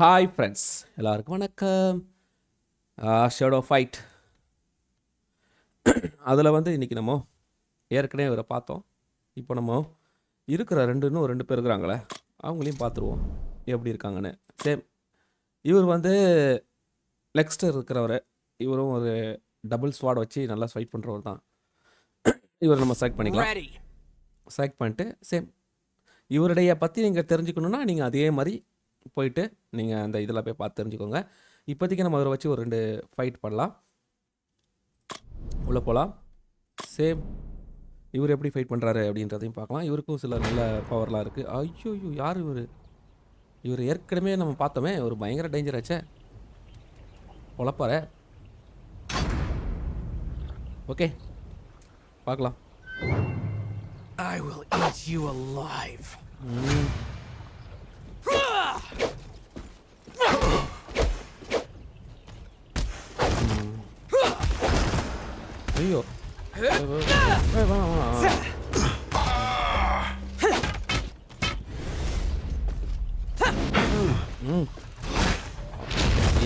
Hi friends, எல்லாருக்கும் வணக்கம். Shadow fight அதில் வந்து இன்றைக்கி நம்ம ஏற்கனவே இவரை பார்த்தோம். இப்போ நம்ம இருக்கிற இன்னும் ரெண்டு பேர் இருக்கிறாங்களே, அவங்களையும் பார்த்துருவோம் எப்படி இருக்காங்கன்னு. சேம் இவர் வந்து லெக்ஸ்டர் இருக்கிறவர். இவரும் ஒரு டபுள் ஸ்வாட் வச்சு நல்லா ஃபைட் பண்ணுறவர் தான். இவர் நம்ம செலக்ட் பண்ணிக்கலாம். செலக்ட் பண்ணிட்டு சேம் இவருடைய பற்றி நீங்கள் தெரிஞ்சுக்கணுன்னா நீங்கள் அதே மாதிரி போயிட்டு நீங்கள் அந்த இதில் போய் பார்த்து தெரிஞ்சுக்கோங்க. இப்போதைக்கு நம்ம அவரை வச்சு ஒரு 2 ஃபைட் பண்ணலாம். உள்ளே போகலாம். சேம் இவர் எப்படி ஃபைட் பண்ணுறாரு அப்படின்றதையும் பார்க்கலாம். இவருக்கும் சில நல்ல பவர்லாம் இருக்குது. ஐயோ யார் இவர்? இவர் ஏற்கனவே நம்ம பார்த்தோமே, ஒரு பயங்கர டேஞ்சர் ஆச்சே. பொழப்பாரு. ஓகே பார்க்கலாம். I will eat you alive. ஐயோ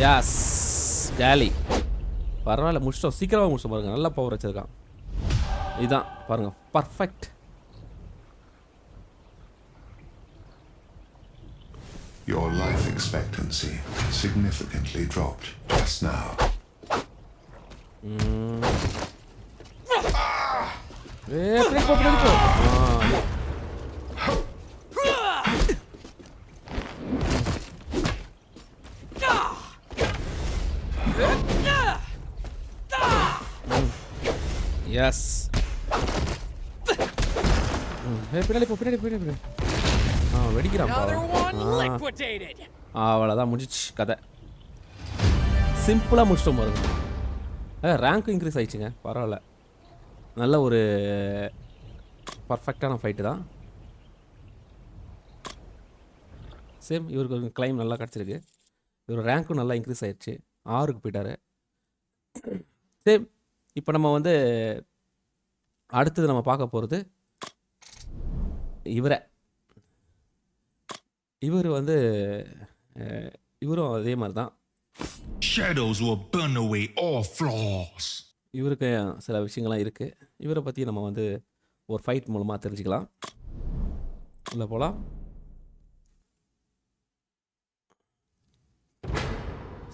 யாஸ் ஜாலி. பரவாயில்ல, முடிச்சிட்டோம். சீக்கிரமாக முடிச்சிட்டோம் பாருங்க. நல்ல பவர் வச்சிருக்கான். இதுதான் பாருங்க, perfect. Your life expectancy significantly dropped just now. Yes. பின்னாடி போ. வெடிக்கிறான். அவ்வளோதான், முடிஞ்சிச்சு கதை. சிம்பிளாக முடிச்சிட்டோம் பாருங்க. ரேங்க் இன்க்ரீஸ் ஆயிடுச்சுங்க. பரவாயில்ல, நல்ல ஒரு பர்ஃபெக்டான ஃபைட்டு தான். சேம் இவருக்கு ஒரு கிளைம் நல்லா கிடச்சிருக்கு. இவர் ரேங்க்கும் நல்லா இன்க்ரீஸ் ஆயிடுச்சு. 6க்கு போயிட்டார். சேம் இப்போ நம்ம வந்து அடுத்தது நம்ம பார்க்க போகிறது இவர் வந்து இவரும் அதே மாதிரி தான். Shadows will burn away all flaws. இவருக்கு சில விஷயங்கள்லாம் இருக்குது. இவரை பற்றி நம்ம வந்து ஒரு ஃபைட் மூலமாக தெரிஞ்சுக்கலாம். உள்ளே போகலாம்.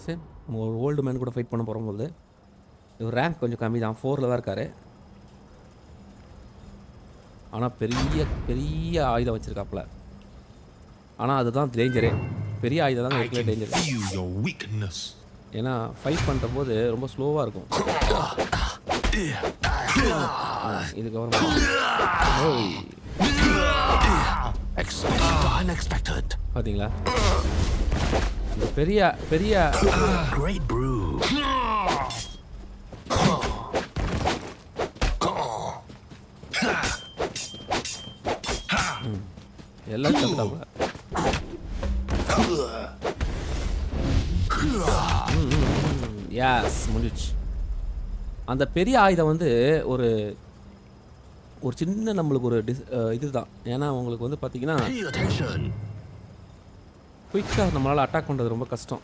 சரி, நம்ம ஒரு ஓல்டு மேன் கூட ஃபைட் பண்ண போகும்போது இவர் ரேங்க் கொஞ்சம் கம்மி தான். 4ல் தான் இருக்கார். ஆனால் பெரிய ஆயுதம் வச்சுருக்காப்புல. ஆனால் அதுதான் டேஞ்சரே. பெரிய ஆயுதம் தான் இருக்கிற டேஞ்சர். ஏன்னா ஃபைட் பண்ணுற போது ரொம்ப ஸ்லோவாக இருக்கும். இதுக்கப்புறம் பார்த்தீங்களா, பெரிய எல்லாம் தந்தாப்புல. யாஸ், முடிச்சு. அந்த பெரிய ஆயுதம் வந்து ஒரு சின்ன நம்மளுக்கு ஒரு இதுதான். ஏன்னா உங்களுக்கு வந்து பார்த்தீங்கன்னா குயிக்காக நம்மளால் அட்டாக் பண்ணுறது ரொம்ப கஷ்டம்.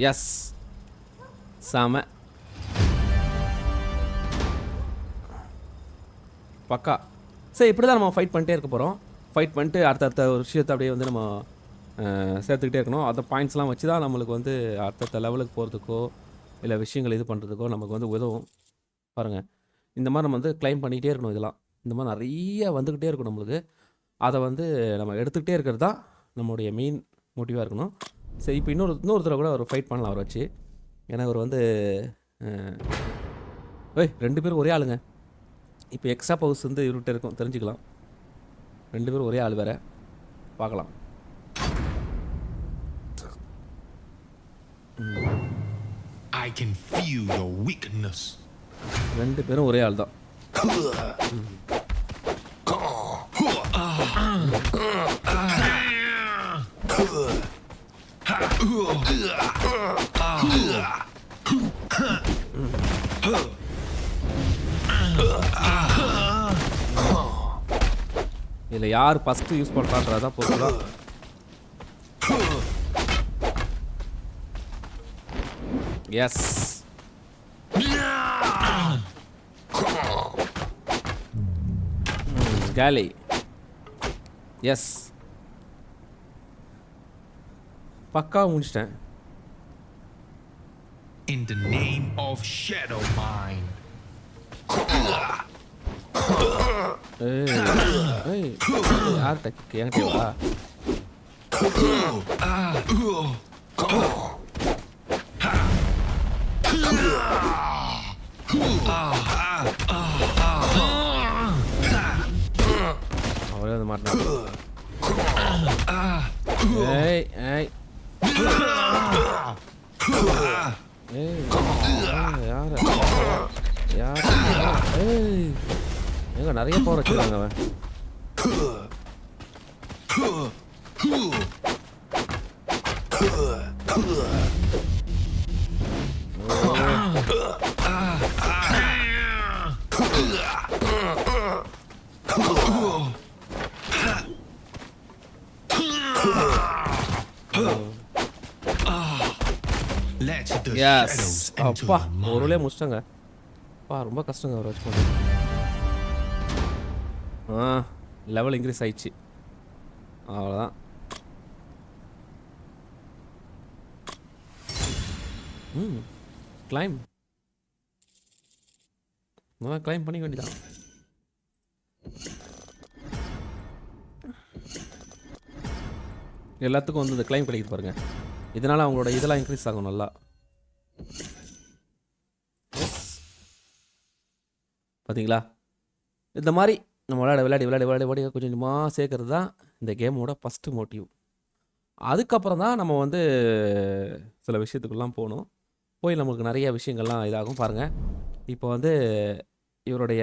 எஸ், சாம பக்கா. சரி, இப்படி தான் நம்ம ஃபைட் பண்ணிட்டே இருக்க போகிறோம். ஃபைட் பண்ணிட்டு அடுத்த ஒரு விஷயத்தை அப்படியே வந்து நம்ம சேர்த்துக்கிட்டே இருக்கணும். அந்த பாயிண்ட்ஸ்லாம் வச்சு தான் நம்மளுக்கு வந்து அடுத்த லெவலுக்கு போகிறதுக்கோ இல்லை விஷயங்கள் இது பண்ணுறதுக்கோ நமக்கு வந்து உதவும். பாருங்கள், இந்த மாதிரி நம்ம வந்து கிளைம் பண்ணிக்கிட்டே இருக்கணும். இதெல்லாம் இந்த மாதிரி நிறைய வந்துக்கிட்டே இருக்கும் நம்மளுக்கு. அதை வந்து நம்ம எடுத்துக்கிட்டே இருக்கிறது தான் நம்மளுடைய மெயின் மோட்டிவாக இருக்கணும். சரி, இப்போ இன்னொருத்தரை கூட ஒரு ஃபைட் பண்ணலாம் அவரை வச்சு. ஏன்னா அவர் வந்து 2 பேரும் ஒரே ஆளுங்க. இப்போ எக்ஸ்ட்ரா பவுஸ் வந்து இவர்கிட்ட இருக்கும், தெரிஞ்சுக்கலாம். 2 பேரும் ஒரே ஆள் வேறு. பார்க்கலாம். I can feel your weakness. ரெண்டு பேரும் ஒரே ஆள் தான். இதுல யார் ஃபர்ஸ்ட் யூஸ் பண்றான்றதா பொறுத்து. எஸ், காலி. எஸ், பக்கா முடிச்சிட்டேன். In the name of Shadow Mine. யார்கிட்ட என்கிட்ட வா. அவரே வந்து மாட்டினா. ஏய் ஏய் யார் யார்? ஏய் எங்க நிறைய பவர் வச்சிருக்காங்க அவன். Let the yes, shadows enter அப்பா your mind. ஒருவளே முடிச்சிட்டாங்க. அப்பா ரொம்ப கஷ்டங்க அவர் வச்சு பண்ணுறது. லெவல் இன்க்ரீஸ் ஆயிடுச்சு. அவ்வளோதான். கிளைம் கிளைம் பண்ணிக்க வேண்டியதான். எல்லாத்துக்கும் வந்து இந்த கிளைம் கிடைக்குது பாருங்க. இதனால அவங்களோட இதெல்லாம் இன்க்ரீஸ் ஆகும் நல்லா. பார்த்தீங்களா? இந்த மாதிரி நம்ம விளையாடி கொஞ்சம் கொஞ்சமாக சேர்க்கறது தான் இந்த கேமோட ஃபஸ்ட்டு மோட்டிவ். அதுக்கப்புறம் தான் நம்ம வந்து சில விஷயத்துக்குலாம் போகணும். போய் நமக்கு நிறைய விஷயங்கள்லாம் இதாகும் பாருங்கள். இப்போ வந்து இவருடைய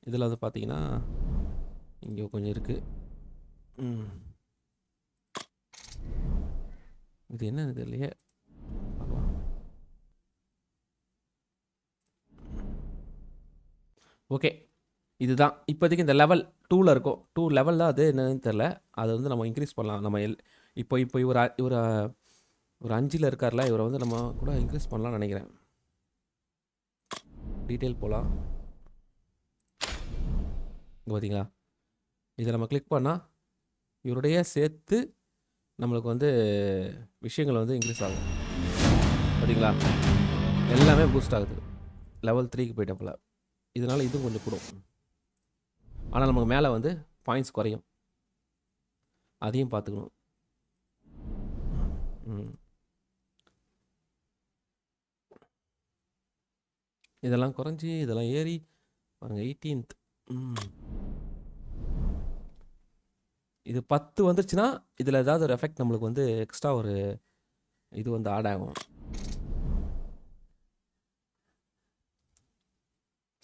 இதில் வந்து பார்த்தீங்கன்னா இங்கே கொஞ்சம் இருக்குது. இது என்ன தெரியலையே. ஓகே, இதுதான் இப்போதைக்கு இந்த லெவல் 2ல் இருக்கும். 2 லெவல் தான் அது என்னன்னு தெரில. அதை வந்து நம்ம இன்க்ரீஸ் பண்ணலாம். நம்ம இப்போ இவர் ஒரு 5ல் இருக்கார்ல, இவரை வந்து நம்ம கூட இன்க்ரீஸ் பண்ணலாம்னு நினைக்கிறேன். டீட்டெயில் போகலாம். இங்கே பார்த்தீங்களா, இதை நம்ம கிளிக் பண்ணால் இவருடைய சேர்த்து நம்மளுக்கு வந்து விஷயங்கள் வந்து இன்க்ரீஸ் ஆகும். பார்த்தீங்களா, எல்லாமே பூஸ்ட் ஆகுது. லெவல் 3க்கு போயிட்டப்பல. இதனால் இதுவும் கொஞ்சம் கூடும். ஆனால் நமக்கு மேலே வந்து பாயிண்ட்ஸ் குறையும். அதையும் பார்த்துக்கணும். இதெல்லாம் குறைஞ்சி இதெல்லாம் ஏறி பாருங்க 18th. இது 10 வந்துருச்சுன்னா இதில் ஏதாவது ஒரு எஃபெக்ட் நம்மளுக்கு வந்து எக்ஸ்ட்ரா ஒரு இது வந்து ஆட் ஆகும்.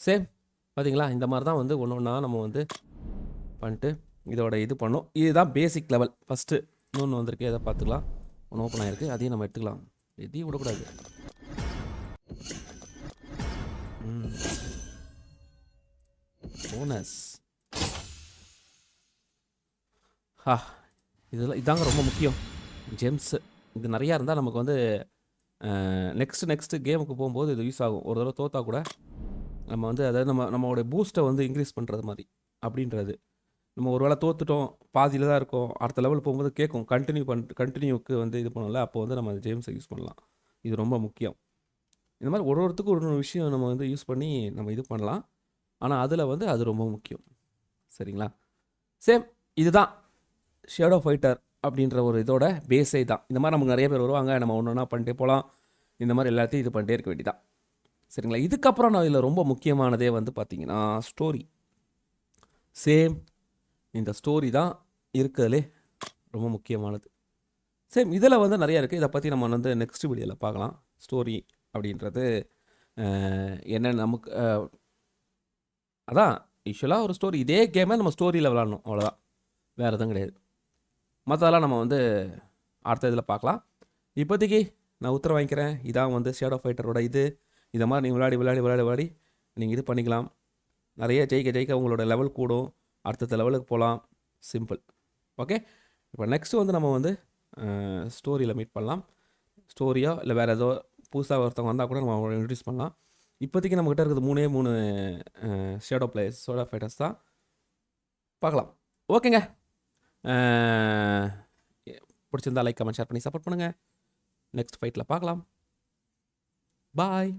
சேம் பார்த்தீங்களா, இந்த மாதிரி தான் வந்து ஒன்று ஒன்றா நம்ம வந்து பண்ணிட்டு இதோட இது பண்ணோம். இதுதான் பேசிக் லெவல் ஃபஸ்ட்டு. இன்னொன்று வந்திருக்கு, எதை பார்த்துக்கலாம். ஒன்று ஓப்பன் ஆகிருக்கு, அதையும் நம்ம எடுத்துக்கலாம். எதையும் விடக்கூடாது. போனஸ் இதாங்க ரொம்ப முக்கியம். ஜெம்ஸு இது நிறையா இருந்தால் நமக்கு வந்து நெக்ஸ்ட்டு கேமுக்கு போகும்போது இது யூஸ் ஆகும். ஒரு தடவை தோத்தா கூட நம்ம வந்து அதாவது நம்மளோட பூஸ்ட்டை வந்து இன்க்ரீஸ் பண்ணுறது மாதிரி அப்படின்றது. நம்ம ஒரு வேளை தோத்துட்டோம், பாதியில் தான் இருக்கோம், அடுத்த லெவல் போகும்போது கேட்கும் கண்டினியூக்கு வந்து இது பண்ணல. அப்போ வந்து நம்ம ஜேம்ஸை யூஸ் பண்ணலாம். இது ரொம்ப முக்கியம். இந்த மாதிரி ஒருத்தருக்கும் ஒரு விஷயம் நம்ம வந்து யூஸ் பண்ணி நம்ம இது பண்ணலாம். ஆனால் அதில் வந்து அது ரொம்ப முக்கியம். சரிங்களா? சேம் இதுதான் ஷேடோ ஃபைட்டர் அப்படின்ற ஒரு இதோட பேஸே தான். இந்த மாதிரி நமக்கு நிறைய பேர் வருவாங்க, நம்ம ஒன்று ஒன்றா பண்ணிட்டே போகலாம். இந்த மாதிரி எல்லாத்தையும் இது பண்ணிட்டே இருக்க வேண்டியதான். சரிங்களா? இதுக்கப்புறம் நான் இதில் ரொம்ப முக்கியமானதே வந்து பார்த்திங்கன்னா ஸ்டோரி. சேம் இந்த ஸ்டோரி தான் இருக்கிறதுலே ரொம்ப முக்கியமானது. சேம் இதில் வந்து நிறையா இருக்குது. இதை பற்றி நம்ம வந்து நெக்ஸ்ட் வீடியோவில் பார்க்கலாம். ஸ்டோரி அப்படின்றது என்ன நமக்கு அதான் யூஸ்வலாக ஒரு ஸ்டோரி இதே கேமை நம்ம ஸ்டோரியில் விளாட்ணும் அவ்வளோதான், வேறு எதுவும் கிடையாது. மற்றதெல்லாம் நம்ம வந்து அடுத்த இதில் பார்க்கலாம். இப்போதைக்கு நான் உத்தரவு வாங்கிக்கிறேன். இதான் வந்து ஷேடோ ஃபைட்டரோட இது. இதை மாதிரி நீங்கள் விளையாடி நீங்கள் இது பண்ணிக்கலாம். நிறைய ஜெயிக்க உங்களோட லெவல் கூடும், அடுத்த லெவலுக்கு போகலாம். சிம்பிள். ஓகே, இப்போ நெக்ஸ்ட்டு வந்து நம்ம வந்து ஸ்டோரியில் மீட் பண்ணலாம். ஸ்டோரியாக இல்லை வேறு ஏதோ புதுசாக ஒருத்தவங்க வந்தால் கூட நம்ம அவங்கள இன்ட்ரடியூஸ் பண்ணலாம். இப்போதைக்கு நம்மக்கிட்ட இருக்கிறது 3 ஷேடோ ஃபைட்டர்ஸ் தான். பார்க்கலாம். ஓகேங்க, பிடிச்சிருந்தா லைக் கமெண்ட் ஷேர் பண்ணி சப்போர்ட் பண்ணுங்கள். நெக்ஸ்ட் ஃபைட்டில் பார்க்கலாம். பாய்.